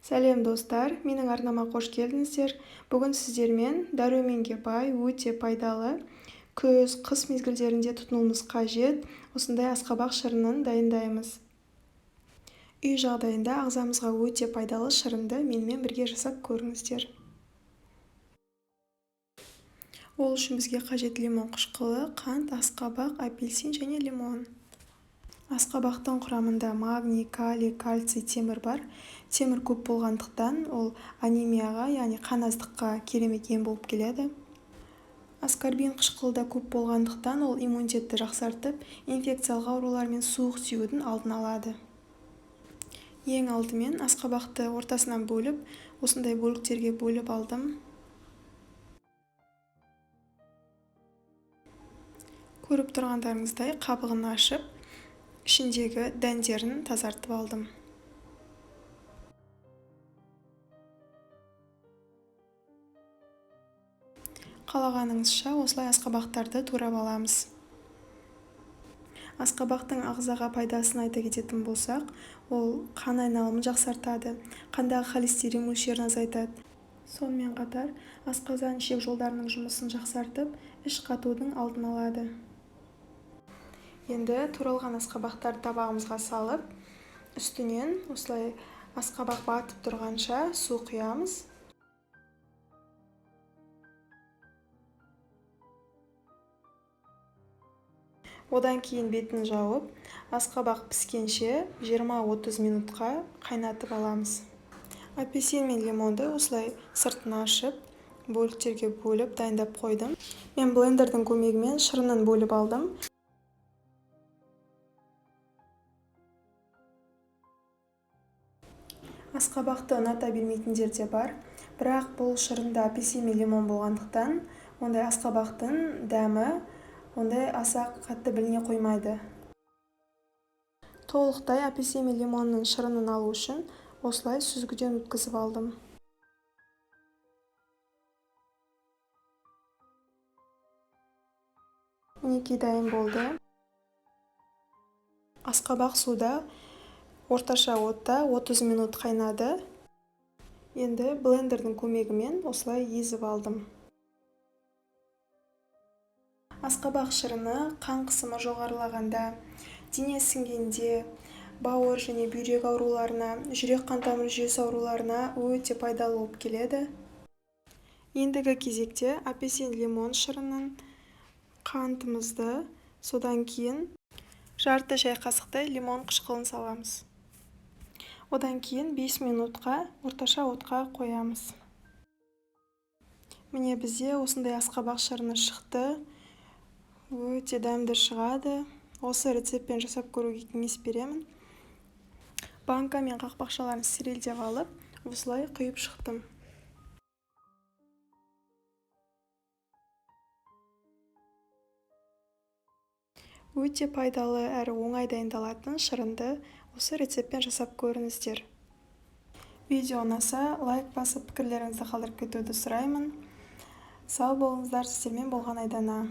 Сәлем достар, менің арнама қош келдіңіздер. Бүгін сіздермен дәруменге бай, өте пайдалы, күз-қыс мезгілдерінде тұтынуымыз қажет осындай асқабақ шырынын дайындаймыз. Үй жағдайында ағзамызға өте пайдалы шырынды менімен бірге жасап көріңіздер. Ол үшін бізге қажет лимон қышқылы, қант, асқабақ, апельсин және лимон. Асқабақтың құрамында магний, калий, кальций, темір бар. Темір көп болғандықтан ол анемияға, яғни қан аздыққа керемет ем болып келеді. Аскорбин қышқылда көп болғандықтан ол иммунитетті жақсартып, инфекциялық аурулар мен суық тиюдің алдын алады. Ең алдымен асқабақты ортасынан бөліп, осындай бөліктерге бөліп алдым. Көріп тұрғандарыңыздай қабығын ашып, ішіндегі дәндерін тазартып алдым. Қалағаныңызша осылай асқабақтарды турап аламыз. Асқабақтың ағзаға пайдасын айта кететін болсақ, ол қан айналымын жақсартады, қандағы холестерин мөлшерін азайтады. Сонымен қатар, асқазан ішек жолдарының жұмысын жақсартып, іш қатудың алдын алады. Енді туралған асқабақтарды табағымызға салып, үстінен осылай асқабақ батып тұрғанша су құямыз. Одан кейін бетін жауып, асқабақ піскенше 20-30 минутқа қайнатып аламыз. Апельсин мен лимонды осылай сыртын ашып, бөліктерге бөліп дайындап қойдым. Мен блендердің көмегімен шырынын бөліп алдым. Асқабақты ұната бермейтіндер де бар, бірақ бұл шырында апельсин мен лимон болғандықтан, ондай асқабақтың дәмі ондай аса қатты біліне қоймайды. Толықтай апельсин мен лимонның шырынын алу үшін осылай сүзгіден өткізіп алдым. Мінекей дайын болды. Асқабақ суда орташа отта 30 минут қайнады. Енді блендердің көмегімен осылай езіп алдым. Асқабақ шырыны қан қысымы жоғарылағанда, дене сіңгенде, бауыр және бүйрек ауруларына, жүрек қан тамыр жүйесі ауруларына өте пайдалы болып келеді. Ендігі кезекте апельсин лимон шырынын қантымызды, содан кейін жарты шай қасықтай лимон қышқылын саламыз. Одан кейін 5 минутқа орташа отқа қоямыз. Міне бізде осындай асқабақ шырыны шықты. Өте дәмді шығады. Осы рецептпен жасап көруге кеңес беремін. Банка мен қақпақшаларын стерильдеп алып, осылай құйып шықтым. Өте пайдалы әрі оңай дайындалатын шырынды осы рецептпен жасап көріңіздер. Видео ұнаса, лайк басып, пікірлеріңізді қалдырып кетуді сұраймын. Сау болыңыздар, сіздермен болған Айдана.